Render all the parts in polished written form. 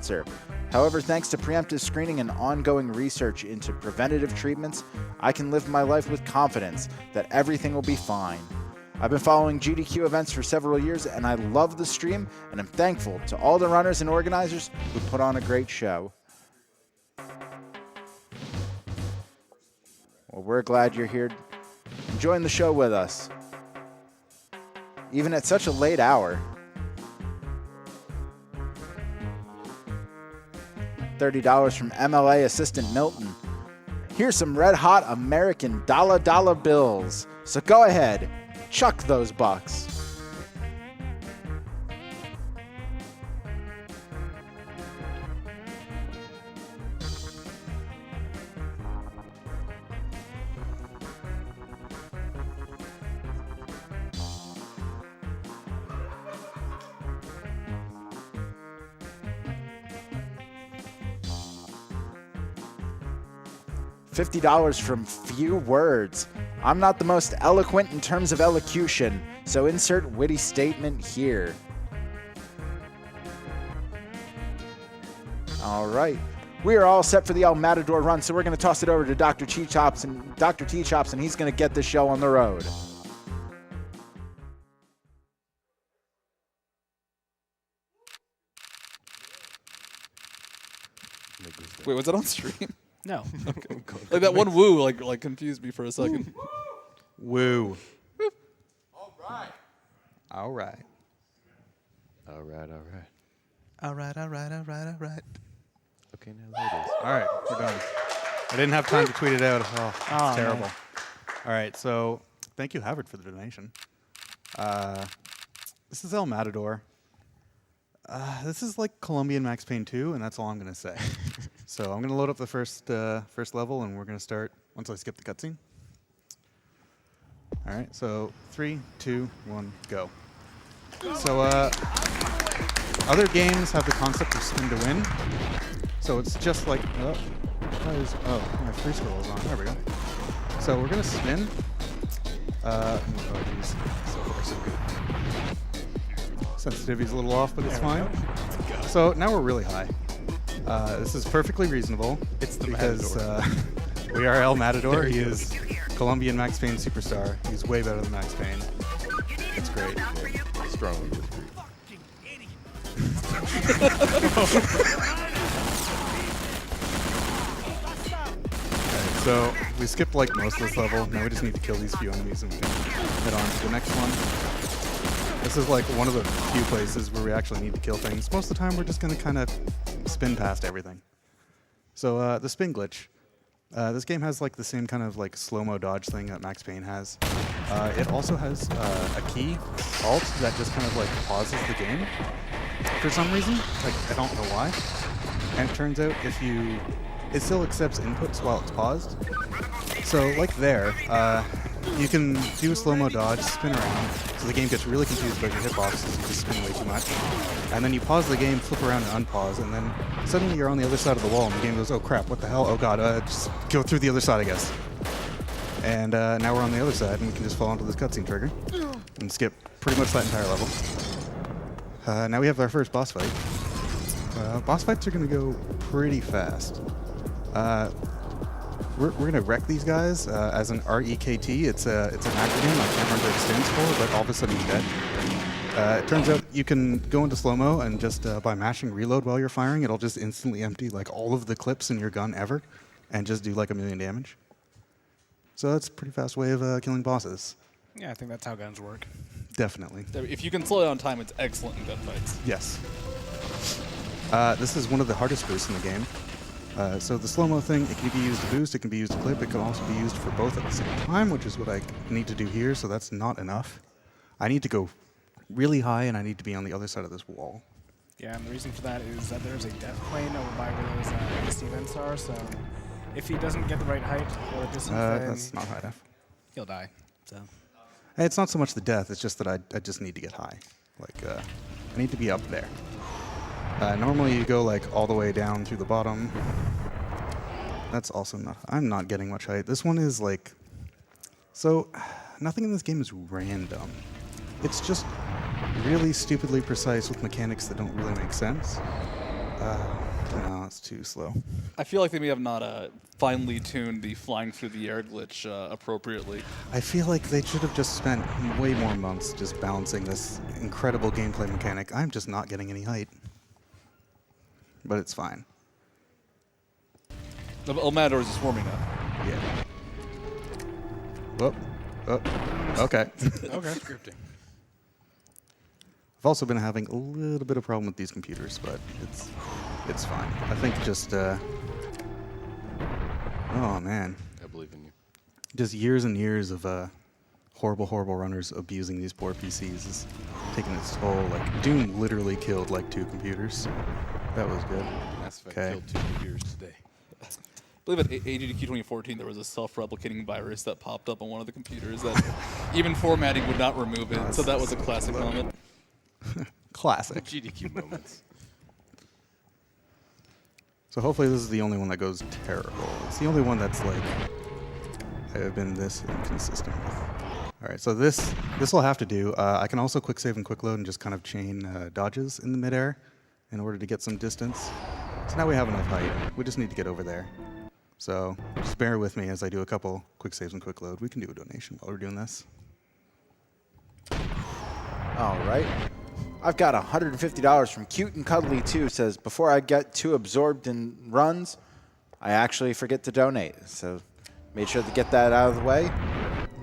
cancer. However, thanks to preemptive screening and ongoing research into preventative treatments, I can live my life with confidence that everything will be fine. I've been following GDQ events for several years, and I love the stream, and I'm thankful to all the runners and organizers who put on a great show. Well, we're glad you're here enjoying the show with us, even at such a late hour. $30 from MLA assistant Milton. Here's some red hot American dollar bills. So go ahead, chuck those bucks. $50 from Few Words. I'm not the most eloquent in terms of elocution, so insert witty statement here. All right. We are all set for the Matador run, so we're going to toss it over to DrTChops, and he's going to get the show on the road. Wait, was that on stream? No. Okay. Like that one woo like confused me for a second. Woo. All right. All right. All right, all right. All right, all right, all right, all right. Okay, now ladies. All right, we're done. I didn't have time to tweet it out. Oh, it's terrible. Man. All right, so thank you, Havard, for the donation. This is Matador. This is like Colombian Max Payne 2, and that's all I'm going to say. So I'm going to load up the first level, and we're going to start once I skip the cutscene. All right, so 3, 2, 1, go. So other games have the concept of spin to win. So it's just like, my free scroll is on. There we go. So we're going to spin. Oh, geez. So far, so good. Sensitivity's a little off, but it's fine. So now we're really high. This is perfectly reasonable. It's the because we are El Matador. He is Colombian Max Payne superstar. He's way better than Max Payne. It's great. Yeah, strongly disagree. So we skipped like most of this level. Now we just need to kill these few enemies and we can head on to the next one. This is like one of the few places where we actually need to kill things. Most of the time we're just going to kind of spin past everything. So the spin glitch. This game has like the same kind of like slow-mo dodge thing that Max Payne has. It also has a key, Alt, that just kind of like pauses the game for some reason. Like, I don't know why. And it turns out it still accepts inputs while it's paused. So like there, you can do a slow-mo dodge, spin around, so the game gets really confused about your hitboxes, you just spin way too much. And then you pause the game, flip around and unpause, and then suddenly you're on the other side of the wall and the game goes, oh crap, what the hell, oh god, just go through the other side, I guess. And now we're on the other side and we can just fall onto this cutscene trigger and skip pretty much that entire level. Now we have our first boss fight. Boss fights are going to go pretty fast. We're going to wreck these guys as an REKT. It's an acronym. I can't remember what it stands for, but all of a sudden he's dead. It turns out you can go into slow-mo and just by mashing reload while you're firing, it'll just instantly empty like all of the clips in your gun ever and just do like 1,000,000 damage. So that's a pretty fast way of killing bosses. Yeah, I think that's how guns work. Definitely. If you can slow down time, it's excellent in gunfights. Yes. This is one of the hardest boosts in the game. So the slow-mo thing, it can be used to boost, it can be used to clip, it can also be used for both at the same time, which is what I need to do here, so that's not enough. I need to go really high, and I need to be on the other side of this wall. Yeah, and the reason for that is that there's a death plane over by where those AC vents are, so if he doesn't get the right height or distance, then that's not high enough. he'll die. So. Hey, it's not so much the death, it's just that I just need to get high. Like, I need to be up there. Normally you go like all the way down through the bottom. That's also not, I'm not getting much height. This one is like, so nothing in this game is random. It's just really stupidly precise with mechanics that don't really make sense. No, it's too slow. I feel like they may have not finely tuned the flying through the air glitch appropriately. I feel like they should have just spent way more months just balancing this incredible gameplay mechanic. I'm just not getting any height. But it's fine. The Matador is just warming up. Yeah. Whoop. Oh. Okay. Okay. Scripting. I've also been having a little bit of problem with these computers, but it's fine. I think just oh man, I believe in you. just years and years of horrible runners abusing these poor PCs is taking its toll. Like Doom literally killed like 2 computers. That was good. Mass Effect Okay. killed 2 computers today. I believe at AGDQ 2014 there was a self-replicating virus that popped up on one of the computers that even formatting would not remove it. So that was a classic moment. Classic. GDQ moments. So hopefully this is the only one that goes terrible. It's the only one that's like I've been this inconsistent with. All right, so this will have to do. I can also quick save and quick load and just kind of chain dodges in the midair in order to get some distance. So now we have enough height. We just need to get over there. So just bear with me as I do a couple quick saves and quick load. We can do a donation while we're doing this. All right. I've got $150 from Cute and Cuddly 2. Says, before I get too absorbed in runs, I actually forget to donate. So made sure to get that out of the way.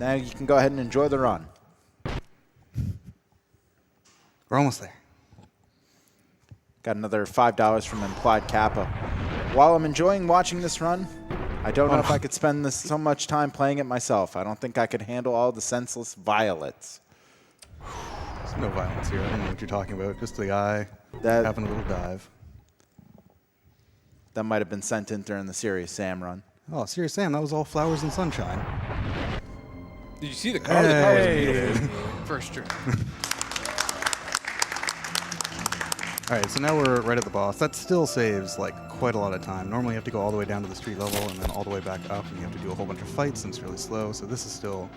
Now you can go ahead and enjoy the run. We're almost there. Got another $5 from Implied Kappa. While I'm enjoying watching this run, I don't know if I could spend so much time playing it myself. I don't think I could handle all the senseless violets. There's no violence here. I don't know what you're talking about. Just the guy That- having a little dive. That might have been sent in during the Serious Sam run. Oh, Serious Sam, that was all flowers and sunshine. Did you see the car? The car was Hey. beautiful. First turn. All right, so now we're right at the boss. That still saves like quite a lot of time. Normally you have to go all the way down to the street level and then all the way back up, and you have to do a whole bunch of fights, and it's really slow. So this is still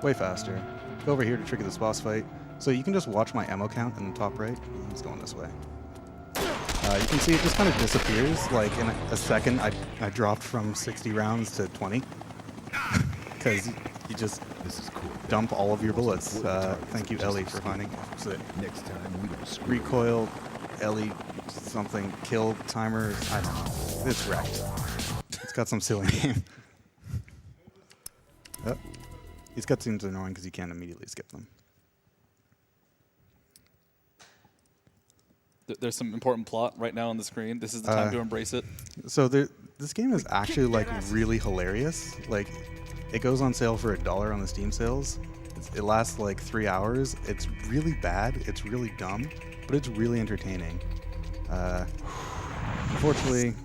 way faster. Go over here to trigger this boss fight. So you can just watch my ammo count in the top right. He's going this way. You can see it just kind of disappears. Like in a second, I dropped from 60 rounds to 20 because you just dump all of your bullets. Thank you, Ellie, for finding it. Next time we don't screw. Recoil, Ellie, something, kill timer. I don't know. It's wrecked. It's got some silly name. Oh, these cutscenes are annoying because you can't immediately skip them. There's some important plot right now on the screen. This is the time to embrace it. So this game is actually like really hilarious. Like, it goes on sale for $1 on the Steam sales. It lasts like 3 hours. It's really bad. It's really dumb, but it's really entertaining. Unfortunately,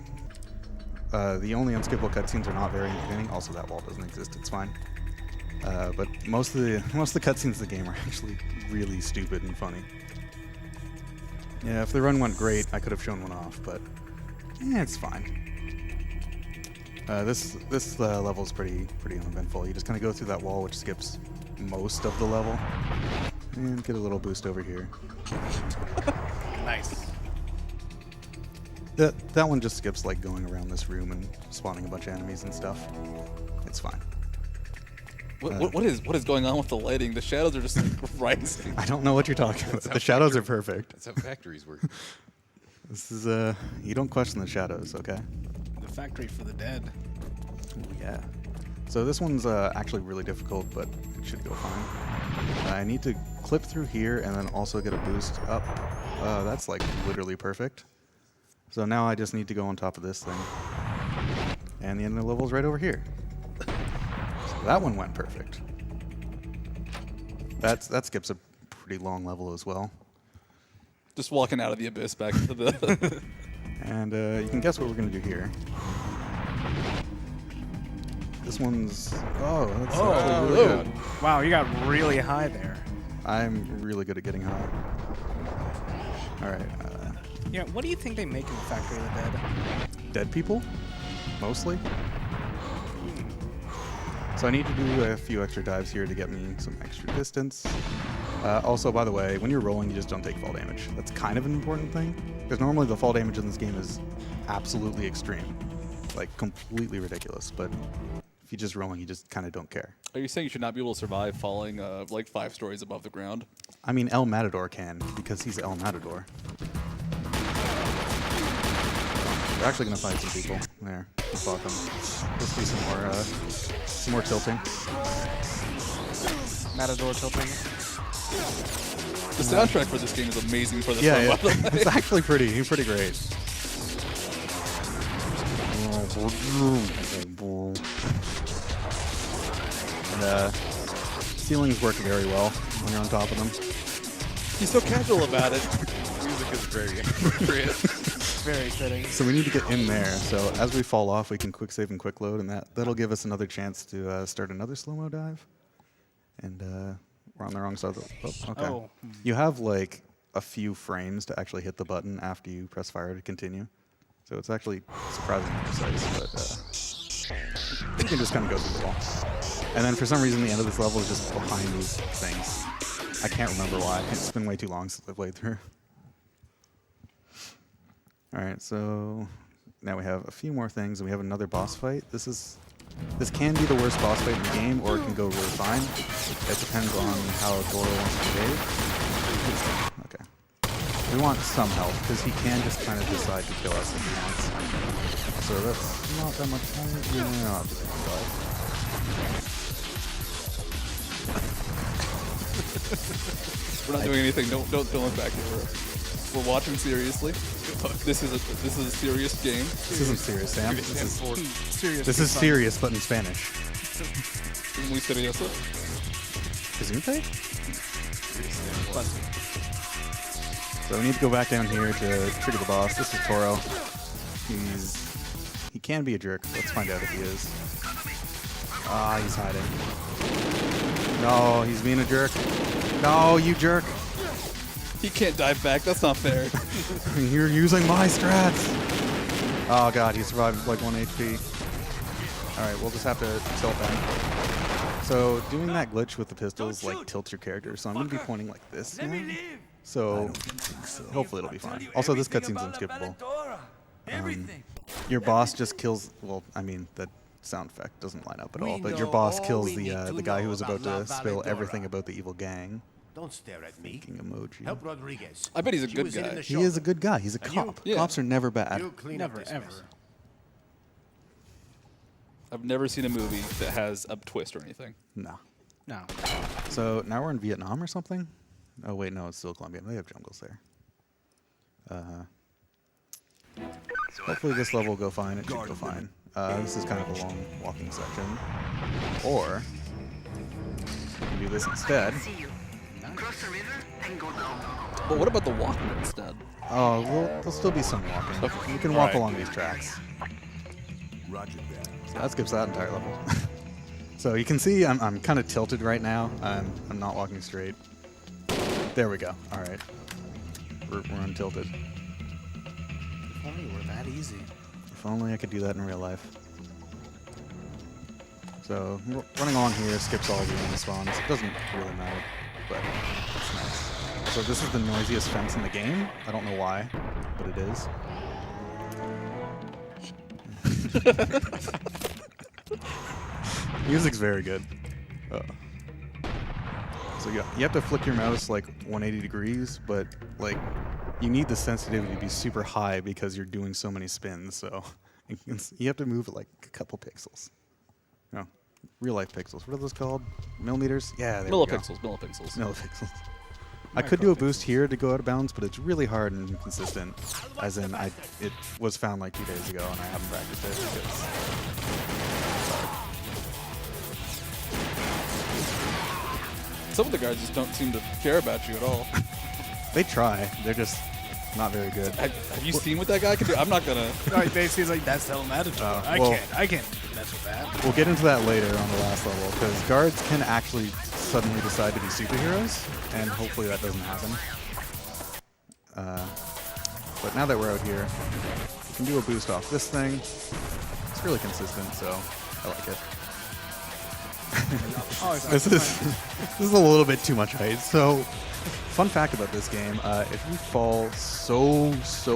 the only unskippable cutscenes are not very entertaining. Also, that wall doesn't exist. It's fine. But most of the cutscenes of the game are actually really stupid and funny. Yeah, if the run went great, I could have shown one off, but it's fine. This level is pretty uneventful. You just kind of go through that wall, which skips most of the level, and get a little boost over here. Nice. That one just skips like going around this room and spawning a bunch of enemies and stuff. It's fine. What is going on with the lighting? The shadows are just rising. I don't know what you're talking about. The shadows are perfect. That's how factories work. This is you don't question the shadows, okay? The factory for the dead. Ooh, yeah. So this one's actually really difficult, but it should go fine. I need to clip through here and then also get a boost up. That's like literally perfect. So now I just need to go on top of this thing. And the end of the level's right over here. So that one went perfect. That skips a pretty long level as well. Just walking out of the abyss back into the. And you can guess what we're going to do here. This one's... Oh, that's actually really good. Wow, you got really high there. I'm really good at getting high. All right. Yeah, what do you think they make in the Factory of the Dead? Dead people, mostly. So I need to do a few extra dives here to get me some extra distance. Also, by the way, when you're rolling, you just don't take fall damage. That's kind of an important thing. Because normally the fall damage in this game is absolutely extreme. Like, completely ridiculous. But if you're just rolling, you just kind of don't care. Are you saying you should not be able to survive falling like 5 stories above the ground? I mean, El Matador can, because he's El Matador. We're actually going to fight some people. There. Let's fuck them. Let's do some more tilting. Matador tilting. The soundtrack for this game is amazing for this Yeah, one, by the way. it's actually pretty great. And, ceilings work very well when you're on top of them. He's so casual about it. Music is very appropriate. Very fitting. So we need to get in there. So as we fall off, we can quick save and quick load, and that'll give us another chance to start another slow-mo dive. And we're on the wrong side of the... Oh, okay. Oh. You have like a few frames to actually hit the button after you press fire to continue. So it's actually surprisingly precise, but you can just kind of go through the wall. And then for some reason, the end of this level is just behind these things. I can't remember why. It's been way too long since I played through. All right, so now we have a few more things, and we have another boss fight. This can be the worst boss fight in the game, or it can go really fine. It depends on how Dora wants to behave. Okay. We want some help, because he can just kind of decide to kill us if he wants. So that's not that much time. Yeah, not that We're not doing anything. Don't look back here. We're watching seriously. This is a serious game. This isn't serious, Sam. Serious. This is serious, but in Spanish. Muy serioso. Gesundheit? So we need to go back down here to trigger the boss. This is Toro. He can be a jerk. Let's find out if he is. Ah, he's hiding. No, he's being a jerk. No, you jerk. He can't dive back. That's not fair. You're using my strats. Oh god, he survived with like 1 HP. Alright, we'll just have to tilt them. So doing that glitch with the pistols like tilts your character. So I'm going to be pointing like this now. So hopefully it'll be fine. Also, this cutscene's unskippable. Your boss just kills, well, I mean, that sound effect doesn't line up at all, but your boss kills the guy who was about to spill everything about the evil gang. Don't stare at me. Fucking emoji. Help Rodriguez. I bet he's a She good was in guy. the He shop. is a good guy. He's a And you? cop. Yeah. Cops are never bad. You clean up Never, this ever. mess. I've never seen a movie that has a twist or anything. No. No. So now we're in Vietnam or something? Oh wait, no, it's still Colombia. They have jungles there. Hopefully this level will go fine. It should go fine. This is kind of a long walking section. Or we can do this instead. But what about the walking instead? Oh, well, there'll still be some walking. Okay. You can walk Alright. along these tracks. Roger that. So that skips that entire level. So you can see I'm kind of tilted right now. I'm not walking straight. There we go. All right. We're untilted. If only it were that easy. If only I could do that in real life. So running along here skips all the enemy spawns. It doesn't really matter, but it's nice. So this is the noisiest fence in the game. I don't know why, but it is. Music's very good. So you have to flick your mouse like 180 degrees, but like you need the sensitivity to be super high because you're doing so many spins. So you have to move it like a couple pixels. No, real life pixels. What are those called? Millimeters? Yeah, there we go. Millipixels. Millipixels. I could do a boost here to go out of bounds, but it's really hard and inconsistent. As in, it was found like 2 days ago, and I haven't practiced it because. Some of the guys just don't seem to care about you at all. They try. They're just not very good. Have you seen what that guy can do? I'm not gonna. Like basically, he's like, that's El Matador. I well- can't mess with that. We'll get into that later on the last level, because guards can actually suddenly decide to be superheroes, and hopefully that doesn't happen. But now that we're out here, we can do a boost off this thing. It's really consistent, so I like it. Oh, This is a little bit too much height. So, fun fact about this game: if you fall so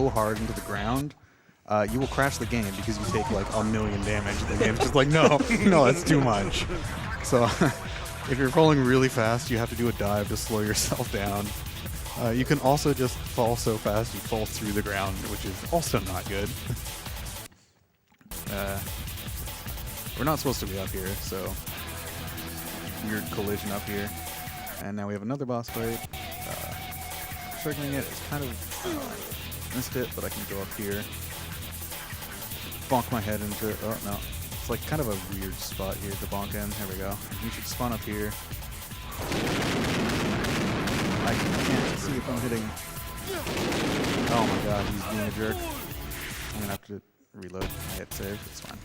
hard into the ground, you will crash the game because you take like 1,000,000 damage. The game's just like, no, that's too much. So, if you're falling really fast, you have to do a dive to slow yourself down. You can also just fall so fast you fall through the ground, which is also not good. We're not supposed to be up here, so weird collision up here. And now we have another boss fight. Triggering it, it's kind of missed it, but I can go up here. Bonk my head into it. Oh, no. It's like kind of a weird spot here to bonk in. There we go. You should spawn up here. I can't see if I'm hitting. Oh my god, he's being a jerk. I'm gonna have to reload. I hit save. It's fine.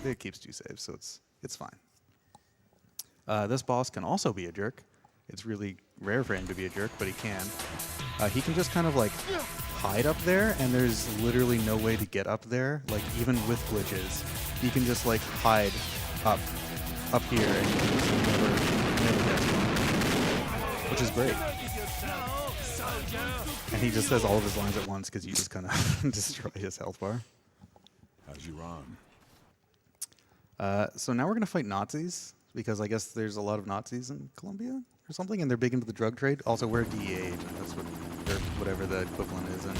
It keeps 2 saves, so it's fine. This boss can also be a jerk. It's really rare for him to be a jerk, but he can. He can just kind of like hide up there, and there's literally no way to get up there. Like even with glitches, he can just like hide up here, and you can just never get to him, which is great. And he just says all of his lines at once because you just kind of destroy his health bar. How's your arm? So now we're gonna fight Nazis because I guess there's a lot of Nazis in Colombia or something, and they're big into the drug trade. Also, we're a DEA agent. That's whatever the equivalent is in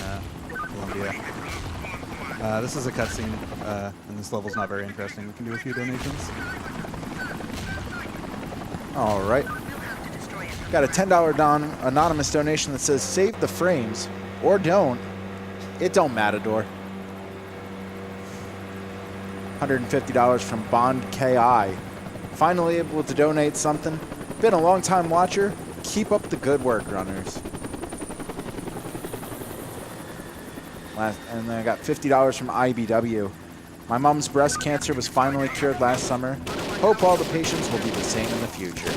Colombia. This is a cutscene, and this level's not very interesting. We can do a few donations. All right. Got a $10 anonymous donation that says, save the frames, or don't. It don't, Matador. $150 from Bond KI. Finally able to donate something. Been a long time watcher. Keep up the good work, runners. And then I got $50 from IBW. My mom's breast cancer was finally cured last summer. Hope all the patients will be the same in the future.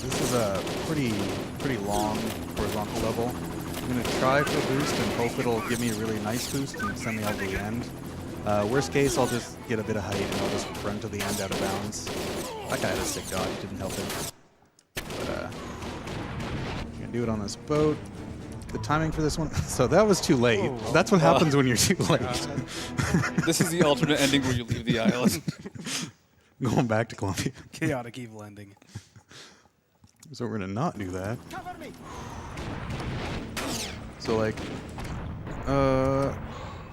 This is a pretty long horizontal level. I'm going to try for a boost and hope it'll give me a really nice boost and send me all the way to the end. Worst case, I'll just get a bit of height and I'll just run to the end out of bounds. That guy had a sick dodge, didn't help him. But, I'm going to do it on this boat. The timing for this one, so that was too late. That's what happens when you're too late. This is the alternate ending where you leave the island. Going back to Colombia. Chaotic evil ending. So we're going to not do that. So like,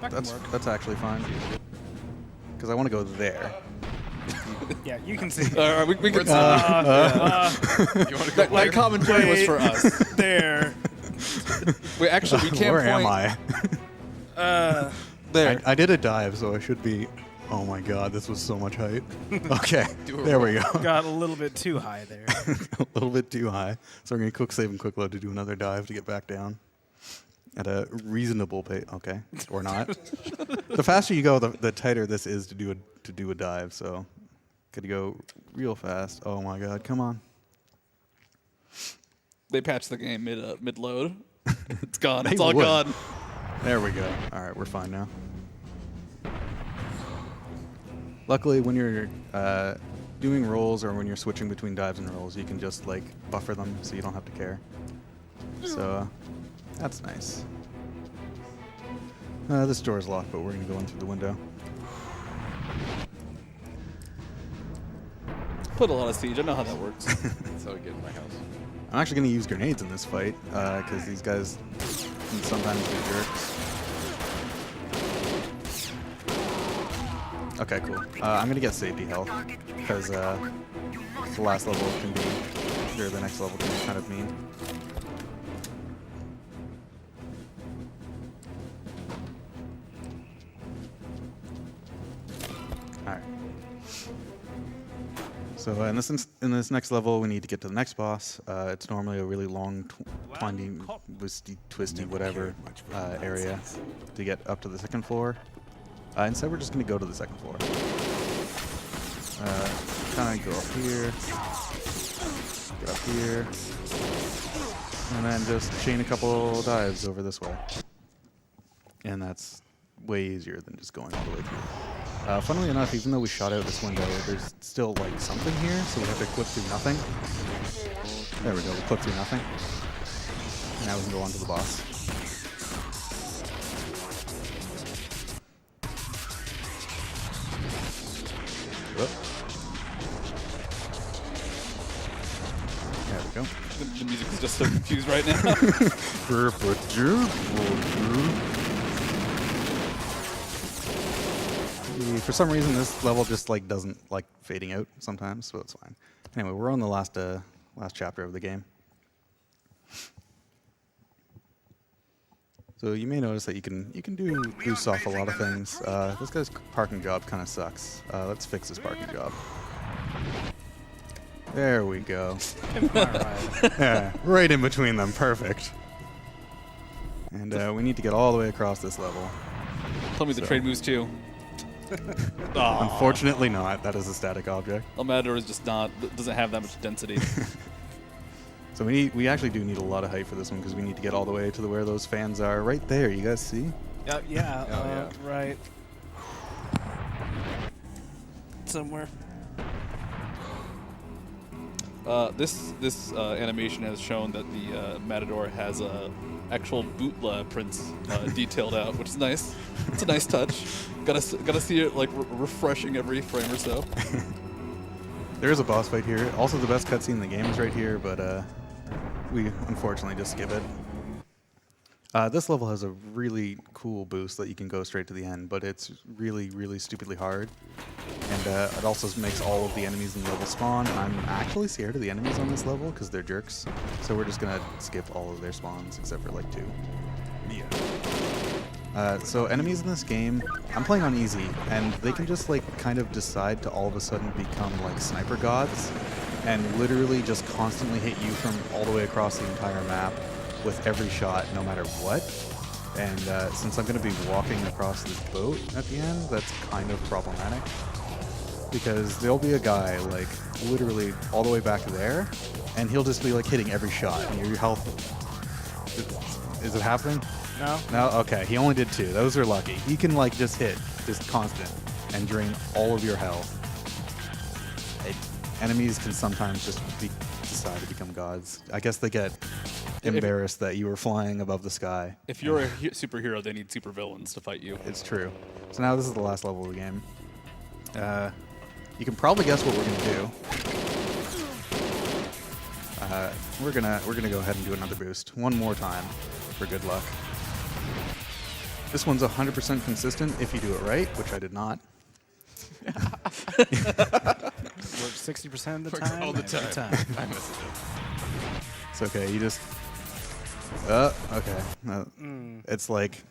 that's actually fine. Because I want to go there. Yeah, you can see. All right, we can see. You want to go That commentary was for us. There. We actually, we can't Where point. am I? There. I did a dive, so I should be. Oh my god, this was so much height. Okay, there we go. Got a little bit too high there. A little bit too high. So we're going to quick save and quick load to do another dive to get back down. At a reasonable pace. Okay, or not. The faster you go, the tighter this is to do a dive, so could go real fast. Oh my god, come on. They patched the game mid load. It's gone. It's They all would. gone. There we go. All right, we're fine now. Luckily, when you're doing rolls or when you're switching between dives and rolls, you can just like buffer them so you don't have to care. So that's nice. This door is locked, but we're gonna go in through the window. Put a lot of siege. I know how that works. That's how I get in my house. I'm actually gonna use grenades in this fight because these guys can sometimes be jerks. Okay, cool. I'm gonna get safety health because the last level can be, or the next level can be kind of mean. All right. So in this next level, we need to get to the next boss. It's normally a really long, winding, twisty, whatever area to get up to the second floor. Instead, we're just going to go to the second floor. Kind of go up here, get up here, and then just chain a couple dives over this way. And that's way easier than just going all the way through. Funnily enough, even though we shot out this window, there's still like something here, so we have to clip through nothing. There we go, we clipped through nothing. Now we can go on to the boss. Whoop. There we go. The music is just so confused right now. For some reason, this level just like doesn't like fading out sometimes, so it's fine. Anyway, we're on the last chapter of the game. So you may notice that you can do boost off a lot of things. This guy's parking job kind of sucks. Let's fix this parking job. There we go. Yeah, right in between them, perfect. And we need to get all the way across this level. Tell me the trade moves too. Aw. Unfortunately not. That is a static object. Matador is just doesn't have that much density. So we actually do need a lot of height for this one because we need to get all the way to where those fans are. Right there, you guys see? Yeah, right. Somewhere. This animation has shown that the Matador has actual bootla prints detailed out, which is nice. It's a nice touch. Gotta see it like refreshing every frame or so. There is a boss fight here. Also, the best cutscene in the game is right here, but we unfortunately just skip it. This level has a really cool boost that you can go straight to the end, but it's really, really stupidly hard. And it also makes all of the enemies in the level spawn. And I'm actually scared of the enemies on this level because they're jerks. So we're just going to skip all of their spawns except for like 2. Yeah. So enemies in this game, I'm playing on easy, and they can just like kind of decide to all of a sudden become like sniper gods and literally just constantly hit you from all the way across the entire map with every shot, no matter what. And since I'm going to be walking across this boat at the end, that's kind of problematic. Because there'll be a guy, like, literally all the way back there, and he'll just be, like, hitting every shot, and your health... Is it happening? No. No? Okay, he only did 2. Those are lucky. He can, like, just hit, just constant, and drain all of your health. Enemies can sometimes just decide to become gods. I guess they get embarrassed that you were flying above the sky. If you're a superhero, they need supervillains to fight you. It's true. So now this is the last level of the game. You can probably guess what we're gonna do. We're gonna go ahead and do another boost one more time for good luck. This one's 100% consistent if you do it right, which I did not. Works 60% of the time. All the every time. I miss it. It's okay. You just. Okay. It's like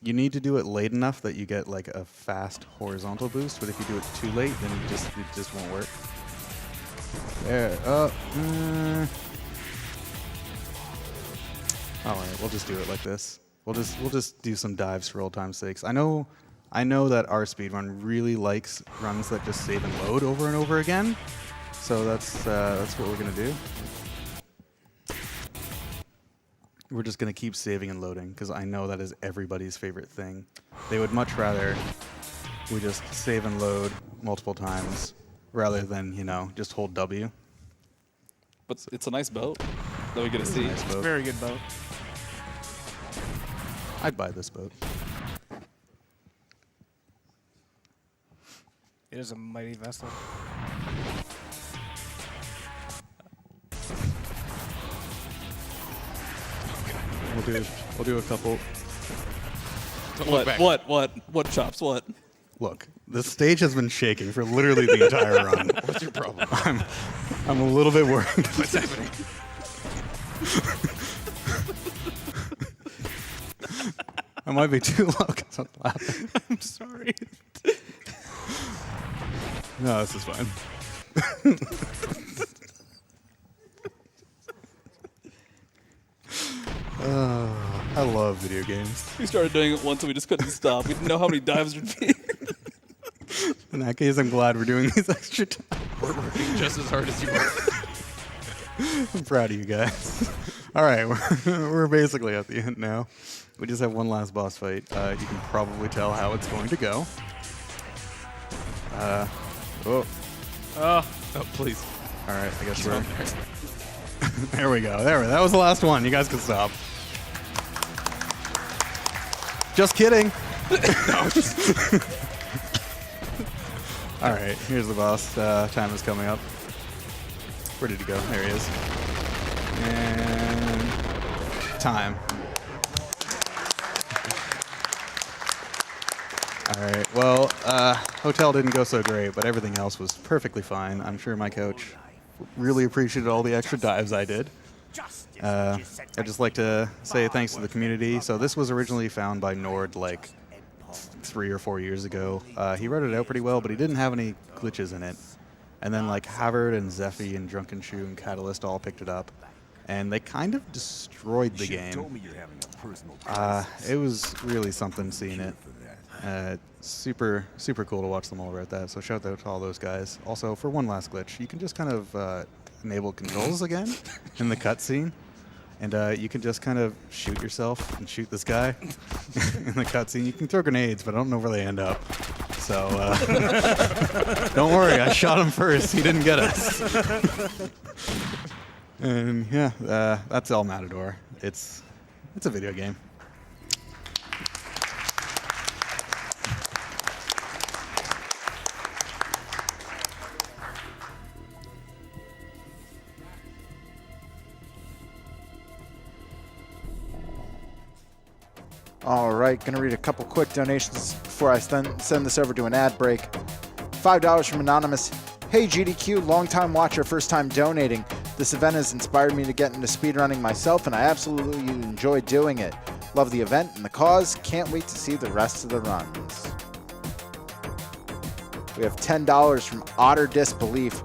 you need to do it late enough that you get like a fast horizontal boost, but if you do it too late, then it just won't work. There. All right, we'll just do it like this. We'll just do some dives for old time's sakes. I know that our speedrun really likes runs that just save and load over and over again, so that's what we're gonna do. We're just gonna keep saving and loading because I know that is everybody's favorite thing. They would much rather we just save and load multiple times rather than, just hold W. But it's a nice boat that we get to see. Nice boat. Very good boat. I'd buy this boat. It is a mighty vessel. We'll do a couple. Don't look back. What chops? What? Look, the stage has been shaking for literally the entire run. What's your problem? I'm a little bit worried. What's happening? I might be too low because I'm laughing. I'm sorry. No, this is fine. I love video games. We started doing it once and we just couldn't stop. We didn't know how many dives there'd be. In that case, I'm glad we're doing these extra times. We're working just as hard as you are. I'm proud of you guys. All right, we're basically at the end now. We just have one last boss fight. You can probably tell how it's going to go. Oh, Oh, Oh, please. all right. I guess He's we're. on there. There we go. That was the last one. You guys can stop. Just kidding. All right, here's the boss. Time is coming up. Where did he go? There he is. And time. All right. Well, hotel didn't go so great, but everything else was perfectly fine. I'm sure my coach really appreciated all the extra dives I did. I'd just like to say thanks to the community. So this was originally found by Nord like 3 or 4 years ago. He wrote it out pretty well, but he didn't have any glitches in it. And then like Havard and Zephy and Drunken Shoe and Catalyst all picked it up, and they kind of destroyed the game. It was really something seeing it. Super cool to watch them all write that. So shout out to all those guys. Also, for one last glitch, you can just kind of enable controls again in the cutscene. And you can just kind of shoot yourself and shoot this guy in the cutscene. You can throw grenades, but I don't know where they end up. So don't worry, I shot him first. He didn't get us. And yeah, that's all Matador. It's a video game. All right, going to read a couple quick donations before I send this over to an ad break. $5 from Anonymous. Hey GDQ, longtime watcher, first time donating. This event has inspired me to get into speedrunning myself, and I absolutely enjoy doing it. Love the event and the cause. Can't wait to see the rest of the runs. We have $10 from Otter Disbelief.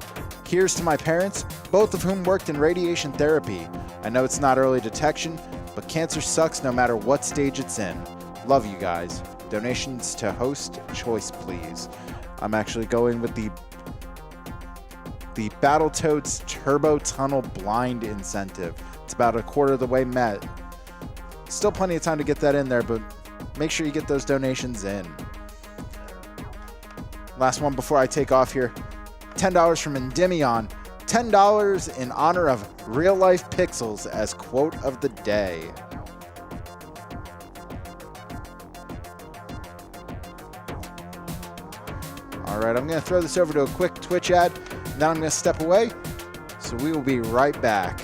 Here's to my parents, both of whom worked in radiation therapy. I know it's not early detection, but cancer sucks no matter what stage it's in. Love you guys. Donations to host choice, please. I'm actually going with the Battletoads Turbo Tunnel Blind Incentive. It's about a quarter of the way met. Still plenty of time to get that in there, but make sure you get those donations in. Last one before I take off here. $10 from Endymion. $10 in honor of Real Life Pixels as quote of the day. All right, I'm going to throw this over to a quick Twitch ad, and then I'm going to step away. So we will be right back.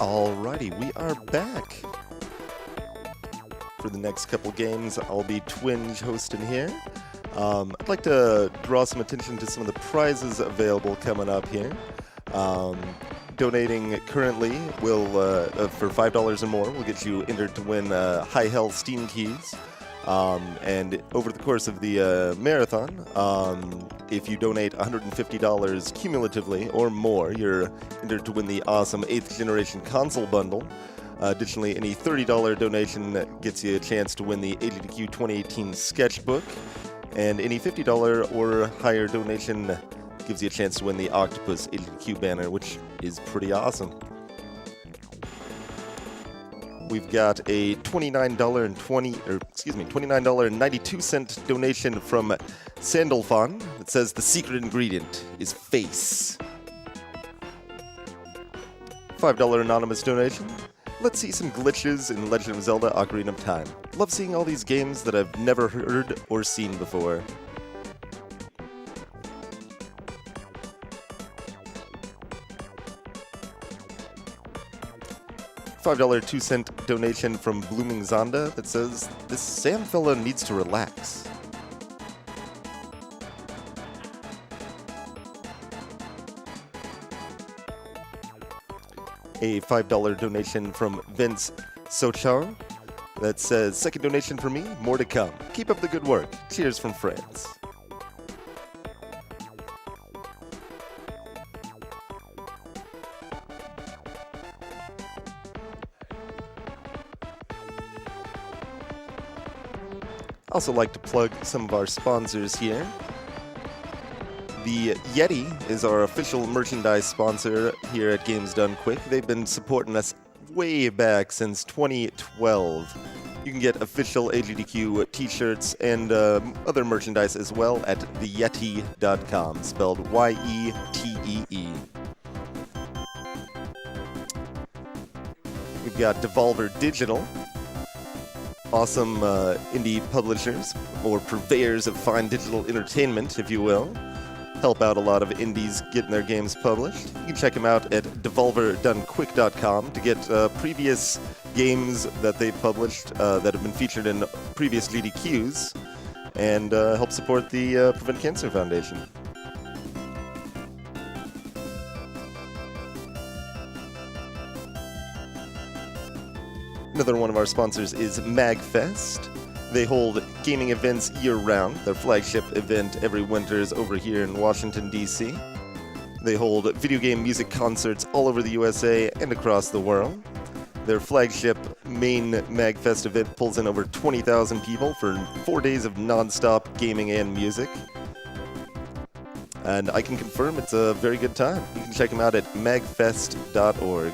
Alrighty, we are back. For the next couple games, I'll be twinge hosting here. I'd like to draw some attention to some of the prizes available coming up here. Donating currently will, for $5 or more, will get you entered to win High Hell Steam Keys. And over the course of the marathon, if you donate $150 cumulatively or more, you're entered to win the awesome 8th Generation Console Bundle. Additionally, any $30 donation gets you a chance to win the AGDQ 2018 Sketchbook. And any $50 or higher donation gives you a chance to win the Octopus AGDQ banner, which is pretty awesome. We've got a $29.92 donation from Sandalfon that says the secret ingredient is face. $5 anonymous donation. Let's see some glitches in Legend of Zelda Ocarina of Time. Love seeing all these games that I've never heard or seen before. $5 2-cent donation from Blooming Zonda that says, this Sam fella needs to relax. A $5 donation from Vince Sochar that says, second donation for me, more to come. Keep up the good work. Cheers from France. Also like to plug some of our sponsors here. The Yeti is our official merchandise sponsor here at Games Done Quick. They've been supporting us way back since 2012. You can get official AGDQ t-shirts and other merchandise as well at theyeti.com, spelled Y-E-T-E-E. We've got Devolver Digital. Awesome indie publishers, or purveyors of fine digital entertainment, if you will. Help out a lot of indies getting their games published. You can check them out at devolverdonequick.com to get previous games that they've published that have been featured in previous GDQs and help support the Prevent Cancer Foundation. Another one of our sponsors is MagFest. They hold gaming events year-round. Their flagship event every winter is over here in Washington, D.C. They hold video game music concerts all over the USA and across the world. Their flagship main MagFest event pulls in over 20,000 people for 4 days of non-stop gaming and music. And I can confirm it's a very good time. You can check them out at magfest.org.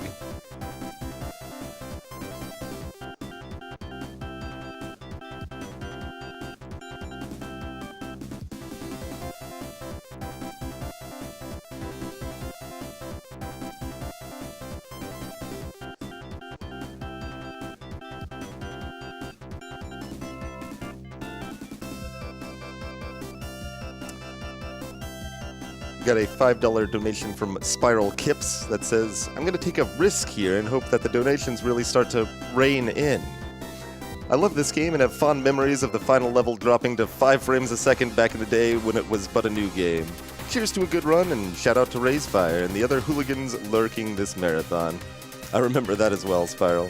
Got a $5 donation from Spiral Kips that says, I'm going to take a risk here and hope that the donations really start to rain in. I love this game and have fond memories of the final level dropping to 5 frames a second back in the day when it was but a new game. Cheers to a good run and shout out to Raisefire and the other hooligans lurking this marathon. I remember that as well, Spiral.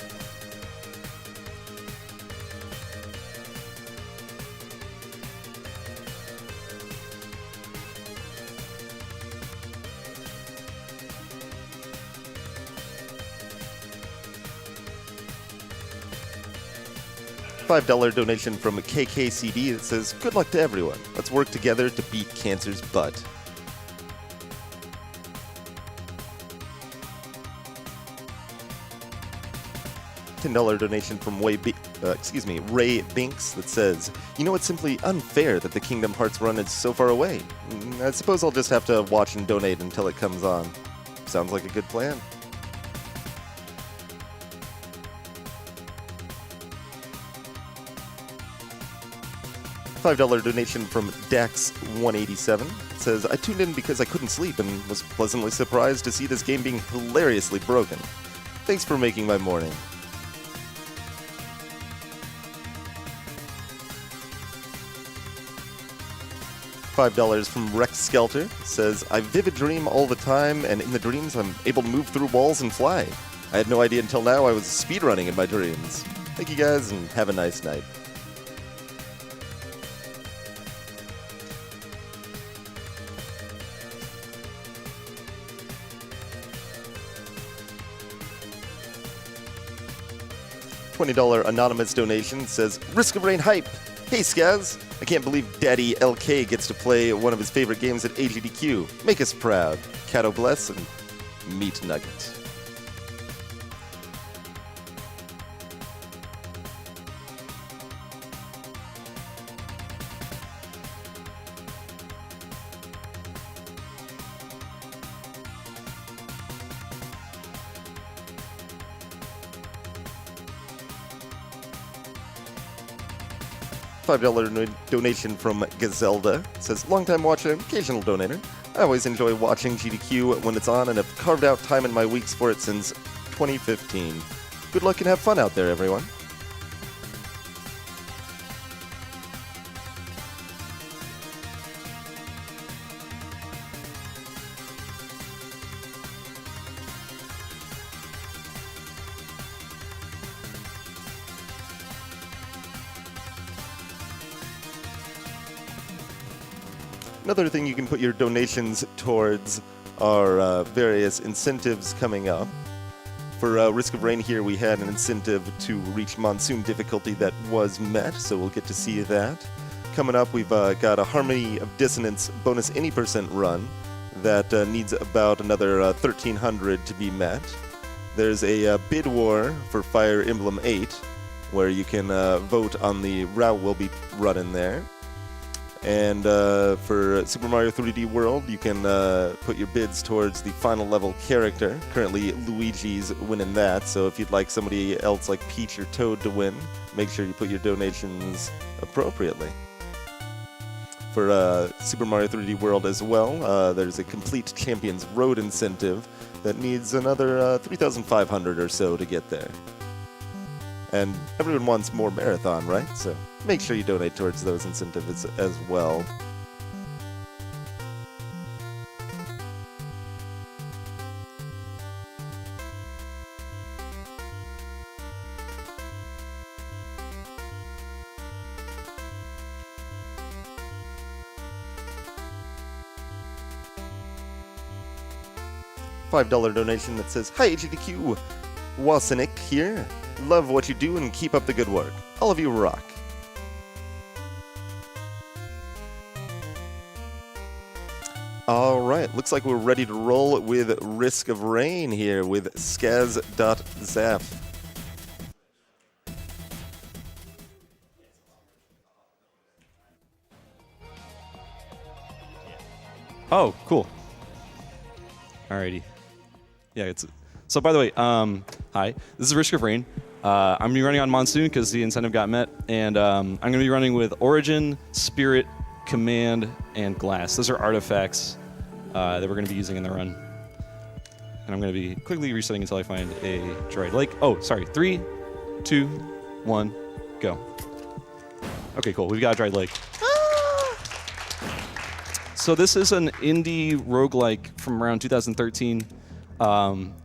$5 donation from KKCD that says, good luck to everyone. Let's work together to beat cancer's butt. $10 donation from Ray Binks that says, you know, it's simply unfair that the Kingdom Hearts run is so far away. I suppose I'll just have to watch and donate until it comes on. Sounds like a good plan. $5 donation from Dax187 says, I tuned in because I couldn't sleep and was pleasantly surprised to see this game being hilariously broken. Thanks for making my morning. $5 from Rex Skelter says, I vivid dream all the time, and in the dreams I'm able to move through walls and fly. I had no idea until now I was speedrunning in my dreams. Thank you guys, and have a nice night. $20 anonymous donation says, Risk of Rain hype. Hey Skaz, I can't believe Daddy LK gets to play one of his favorite games at AGDQ. Make us proud. Cato bless and meat nugget. $5 donation from Gazelda. It says, long-time watcher, occasional donator. I always enjoy watching GDQ when it's on and have carved out time in my weeks for it since 2015. Good luck and have fun out there, everyone. Another thing you can put your donations towards are various incentives coming up. For Risk of Rain here, we had an incentive to reach Monsoon difficulty that was met, so we'll get to see that. Coming up, we've got a Harmony of Dissonance bonus any % run that needs about another 1,300 to be met. There's a bid war for Fire Emblem 8, where you can vote on the route we'll be running there. And for Super Mario 3D World, you can put your bids towards the final level character. Currently, Luigi's winning that, so if you'd like somebody else like Peach or Toad to win, make sure you put your donations appropriately. For Super Mario 3D World as well, there's a Complete Champions Road incentive that needs another 3,500 or so to get there. And everyone wants more marathon, right? So make sure you donate towards those incentives as well. $5 donation that says, Hi AGDQ, Wasanik here. Love what you do and keep up the good work. All of you rock. All right, looks like we're ready to roll with Risk of Rain here with Skaz.zap. Oh, cool. Alrighty. Yeah, it's... So, by the way, hi. This is Risk of Rain. I'm going to be running on Monsoon because the incentive got met. And I'm going to be running with Origin, Spirit, Command, and Glass. Those are artifacts that we're going to be using in the run. And I'm going to be quickly resetting until I find a droid lake. Oh, sorry. 3, 2, 1, go. Okay, cool. We've got a droid lake. So this is an indie roguelike from around 2013.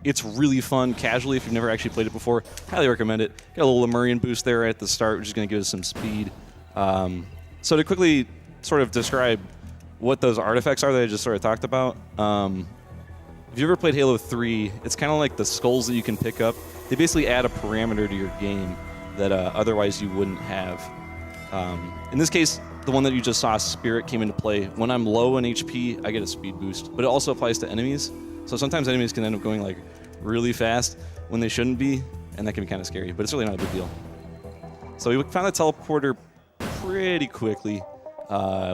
It's really fun casually if you've never actually played it before. Highly recommend it. Got a little Lemurian boost there at the start, which is going to give us some speed. So to quickly sort of describe what those artifacts are that I just sort of talked about. If you ever played Halo 3, it's kind of like the skulls that you can pick up. They basically add a parameter to your game that otherwise you wouldn't have. In this case, the one that you just saw, Spirit, came into play. When I'm low in HP, I get a speed boost, but it also applies to enemies. So sometimes enemies can end up going like really fast when they shouldn't be, and that can be kind of scary, but it's really not a big deal. So we found the teleporter pretty quickly.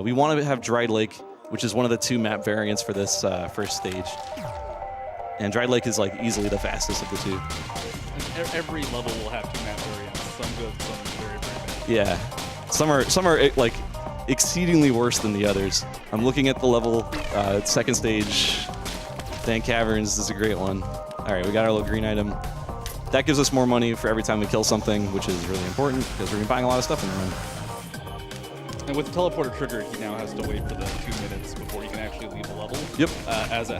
We want to have Dried Lake, which is one of the 2 map variants for this first stage. And Dried Lake is like easily the fastest of the 2. And every level will have 2 map variants. Some good, some very, very bad. Yeah, some are like exceedingly worse than the others. I'm looking at the level, second stage, Dank Caverns is a great one. All right, we got our little green item. that gives us more money for every time we kill something, which is really important because we're gonna be buying a lot of stuff in the run. And with the teleporter trigger, he now has to wait for the 2 minutes before he can actually leave a level. Yep. As it